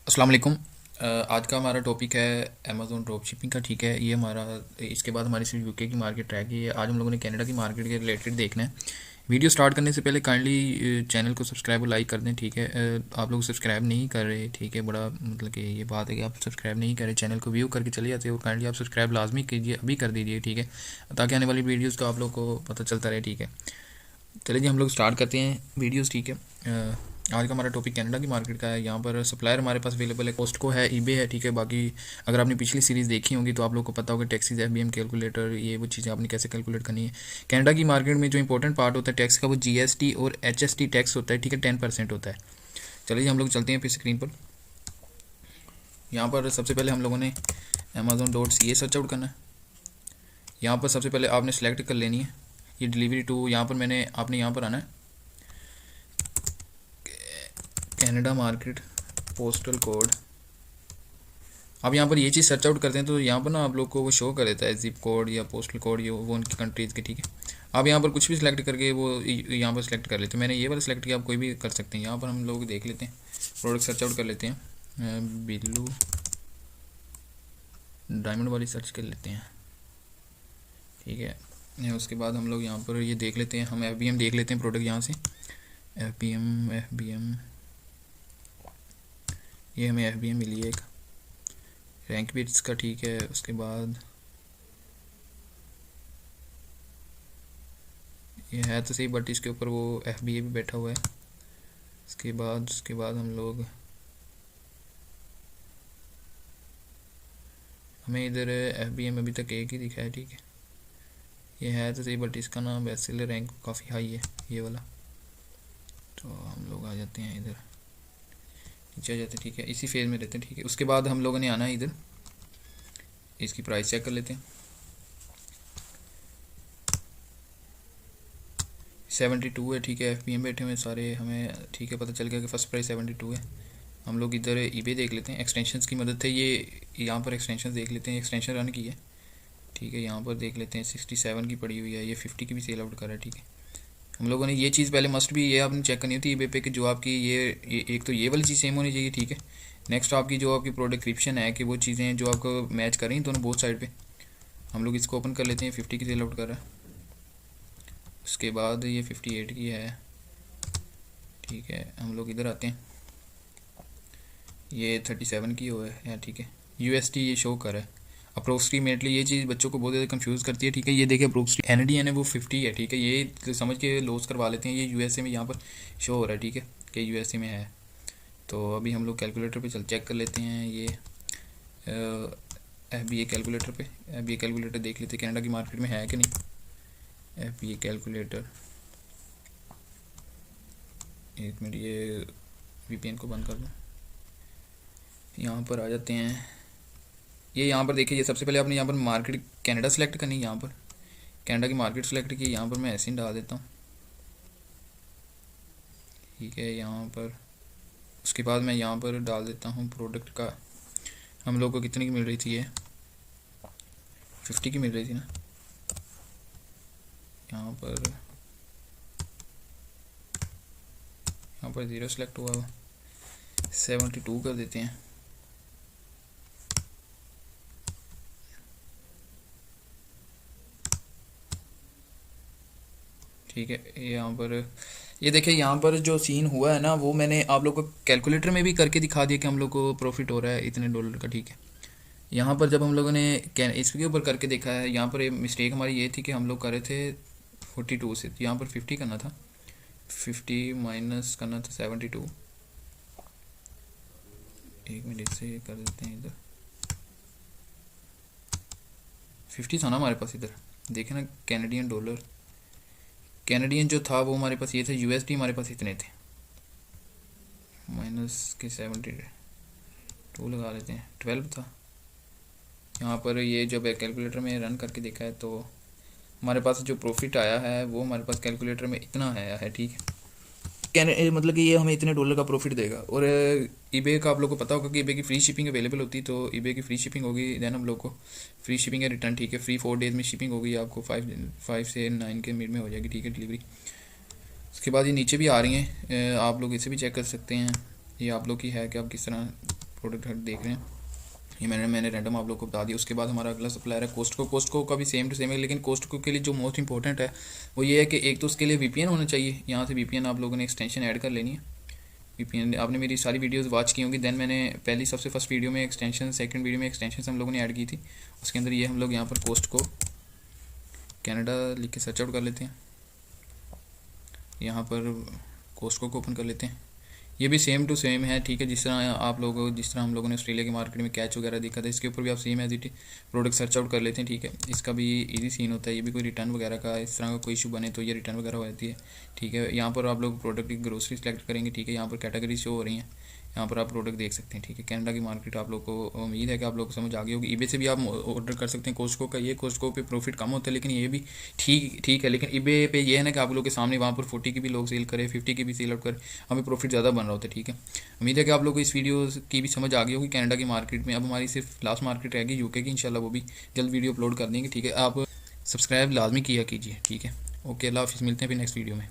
अस्सलाम वालेकुम। आज का हमारा टॉपिक है अमेज़ॉन ड्रॉप शिपिंग का। ठीक है, ये हमारा इसके बाद हमारी सिर्फ यूके की मार्केट रह गई है। आज हम लोगों ने कनाडा की मार्केट के रिलेटेड देखना है। वीडियो स्टार्ट करने से पहले काइंडली चैनल को सब्सक्राइब और लाइक कर दें। ठीक है, आप लोग सब्सक्राइब नहीं कर रहे, ठीक है, बड़ा मतलब कि ये बात है कि आप सब्सक्राइब नहीं कर रहे, चैनल को व्यू करके चले जाते हो। काइंडली आप सब्सक्राइब लाजमी कीजिए, अभी कर दीजिए, ठीक है, ताकि आने वाली वीडियोज़ का आप लोग को पता चलता रहे। ठीक है, चलिए जी हम लोग स्टार्ट करते हैं वीडियोस। ठीक है, आज का हमारा टॉपिक कनाडा की मार्केट का है। यहाँ पर सप्लायर हमारे पास अवेलेबल है, कॉस्टको है, ईबे है। ठीक है, बाकी अगर आपने पिछली सीरीज़ देखी होगी तो आप लोग को पता होगा टैक्सीज, एफबीएम कैलकुलेटर, ये वो चीज़ें आपने कैसे कैलकुलेट करनी है। कनाडा की मार्केट में जो इंपॉर्टेंट पार्ट होता है टैक्स का, वो जीएसटी और एचएसटी टैक्स होता है। ठीक है, 10% होता है। चलिए जी हम लोग चलते हैं फिर स्क्रीन पर। यहाँ पर सबसे पहले हम लोगों ने Amazon.ca सर्च आउट करना है। यहाँ पर सबसे पहले आपने सेलेक्ट कर लेनी है ये डिलीवरी टू। यहाँ पर आपने यहाँ पर आना है कनाडा मार्केट पोस्टल कोड। अब यहाँ पर ये चीज़ सर्च आउट करते हैं तो यहाँ पर ना आप लोग को वो शो कर देता है जिप कोड या पोस्टल कोड, ये वो उनकी कंट्रीज़ के। ठीक है, आप यहाँ पर कुछ भी सिलेक्ट करके वो यहाँ पर सिलेक्ट कर लेते हैं। मैंने ये वाला सिलेक्ट किया, आप कोई भी कर सकते हैं। यहाँ पर हम लोग देख लेते हैं, प्रोडक्ट सर्च आउट कर लेते हैं, बिल्लू डायमंड वाली सर्च कर लेते हैं। ठीक है, उसके बाद हम लोग यहाँ पर ये देख लेते हैं, हम एफबीएम देख लेते हैं प्रोडक्ट यहाँ से। एफबीएम ये हमें एफबीएम मिली है एक, रैंक भी इसका ठीक है। उसके बाद ये है तो सही, बट इसके ऊपर वो एफबीए भी बैठा हुआ है। उसके बाद हम लोग, हमें इधर एफबीएम अभी तक एक ही दिखा है। ठीक है, ये है तो सही, बट इसका ना बेस्ट रैंक काफ़ी हाई है ये वाला। तो हम लोग आ जाते हैं इधर, नीचे आ जाते हैं। ठीक है, इसी फेज में रहते हैं। ठीक है, उसके बाद हम लोगों ने आना है इधर, इसकी प्राइस चेक कर लेते हैं। 72 है। ठीक है, एफबीएम बैठे हुए सारे, हमें ठीक है पता चल गया कि फ़र्स्ट प्राइस 72 है। हम लोग इधर ईबे देख लेते हैं, एक्सटेंशन की मदद से ये यहाँ पर एक्सटेंशन देख लेते हैं, एक्सटेंशन रन की है। ठीक है, यहाँ पर देख लेते हैं 67 की पड़ी हुई है, ये 50 की भी सेल आउट कर रहा है। ठीक है, हम लोगों ने ये चीज़ पहले मस्ट भी ये आपने चेक करनी होती है ईबे पे कि जो आपकी ये एक तो ये वाली चीज़ सेम होनी चाहिए। ठीक है, नेक्स्ट आपकी जो आपकी प्रोडक्ट डिस्क्रिप्शन है कि वो चीज़ें जो आपको मैच कर रही हैं दोनों बोथ साइड पे। हम लोग इसको ओपन कर लेते हैं, 50 की सेल आउट कर रहा है। उसके बाद ये 58 की है। ठीक है, हम लोग इधर आते हैं, ये 37 की हो है। ठीक है, यूएसटी ये शो कर रहा है अप्रोक्सीमेटली। ये चीज़ बच्चों को बहुत ज़्यादा कंफ्यूज करती है। ठीक है, ये देखिए अप्रोक्सीमेटली कैनेडियन है वो 50 है। ठीक है, ये समझ के लॉस करवा लेते हैं, ये यूएसए में यहाँ पर शो हो रहा है। ठीक है, कि यूएसए में है। तो अभी हम लोग कैलकुलेटर पे चेक कर लेते हैं, ये एफबीए कैलकुलेटर पे, एफबीए कैलकुलेटर देख लेते हैं कनाडा की मार्केट में है कि नहीं। एफबीए कैलकुलेटर, एक मिनट, ये वीपीएन को बंद कर दूँ। यहाँ पर आ जाते हैं, ये यहाँ पर देखिए, ये सबसे पहले आपने यहाँ पर मार्केट कनाडा सेलेक्ट करनी है। यहाँ पर कनाडा की मार्केट सेलेक्ट की, यहाँ पर मैं ऐसे ही डाल देता हूँ। ठीक है, यहाँ पर उसके बाद मैं यहाँ पर डाल देता हूँ प्रोडक्ट का, हम लोग को कितने की मिल रही थी, ये 50 की मिल रही थी ना। यहाँ पर ज़ीरो सेलेक्ट हुआ, 72 कर देते हैं। ठीक है, यहाँ पर ये देखिए, यहाँ पर जो सीन हुआ है ना वो मैंने आप लोग को कैलकुलेटर में भी करके दिखा दिया कि हम लोग को प्रॉफिट हो रहा है इतने डॉलर का। ठीक है, यहाँ पर जब हम लोगों ने इसके ऊपर करके देखा है, यहाँ पर मिस्टेक हमारी ये थी कि हम लोग कर रहे थे 42 से, यहाँ पर 50 करना था, 50 माइनस करना था 72। एक मिनट से कर देते हैं, इधर 50 था ना हमारे पास, इधर देखे ना कैनेडियन डॉलर, कैनेडियन जो था वो हमारे पास ये थे, यूएसडी हमारे पास इतने थे, माइनस के 72 लगा लेते हैं, 12 था। यहाँ पर ये जब कैलकुलेटर में रन करके देखा है तो हमारे पास जो प्रॉफिट आया है वो हमारे पास कैलकुलेटर में इतना आया है। ठीक है, मतलब कि ये हमें इतने डॉलर का प्रॉफिट देगा। और ईबे का आप लोग को पता होगा कि ईबे की फ्री शिपिंग अवेलेबल होती है, तो ईबे की फ्री शिपिंग होगी, देन हम लोग को फ्री शिपिंग है रिटर्न। ठीक है, फ्री 4 डेज़ में शिपिंग होगी आपको, 5 से 9 के मिड में हो जाएगी। ठीक है, डिलीवरी। उसके बाद ये नीचे भी आ रही हैं, आप लोग इसे भी चेक कर सकते हैं, ये आप लोग की है कि आप किस तरह प्रोडक्ट देख रहे हैं, ये मैंने रैंडम आप लोग को बता दिया। उसके बाद हमारा अगला सप्लायर है कोस्टको। कोस्टको का भी सेम टू सेम है, लेकिन कोस्टको के लिए जो मोस्ट इंपॉर्टेंट है वो ये है कि एक तो उसके लिए वीपीएन होना चाहिए। यहाँ से वीपीएन आप लोगों ने एक्सटेंशन ऐड कर लेनी है। वीपीएन आपने मेरी सारी वीडियोस वॉच की होंगी। देन मैंने पहली सबसे फर्स्ट वीडियो में एक्सटेंशन, सेकंड वीडियो में एक्सटेंशन हम लोगों ने ऐड की थी। उसके अंदर ये हम लोग यहाँ पर कोस्टको कनाडा लिख के सर्च आउट कर लेते हैं। यहाँ पर कोस्टको को ओपन कर लेते हैं। ये भी सेम टू सेम है, ठीक है। जिस तरह हम लोगों ने ऑस्ट्रेलिया के मार्केट में कैच वगैरह देखा था, इसके ऊपर भी आप same as it product search out कर लेते हैं, ठीक है। इसका भी इजी सीन होता है। ये भी कोई रिटर्न वगैरह का इस तरह का कोई इशू बने तो ये रिटर्न वगैरह हो जाती है, ठीक है। यहाँ पर आप लोग प्रोडक्ट की ग्रोसरी सेलेक्ट करेंगे, ठीक है। यहाँ पर कैटेगरी शो हो रही हैं, यहाँ पर आप प्रोडक्ट देख सकते हैं, ठीक है। कनाडा की मार्केट आप लोग को उम्मीद है कि आप लोग को समझ आ गई होगी। ईबे से भी आप ऑर्डर कर सकते हैं कोस्टको का। ये कोस्टको पे प्रॉफिट कम होता है, लेकिन ये भी ठीक है। लेकिन ईबे पे ये है ना कि आप लोग के सामने वहाँ पर 40 की भी लोग सेल करें, 50 की भी सेल आउट करें, हमें प्रॉफिट ज़्यादा बन रहा होता है, ठीक है। उम्मीद है कि आप लोग को इस वीडियो की भी समझ आ गई होगी कनाडा की मार्केट में। अब हमारी सिर्फ लास्ट मार्केट रहेगी यूके की, इंशाल्लाह वो भी जल्द वीडियो अपलोड कर देंगे, ठीक है। आप सब्सक्राइब लाजमी किया कीजिए, ठीक है। ओके, अल्लाह हाफिज़, मिलते हैं फिर नेक्स्ट वीडियो में।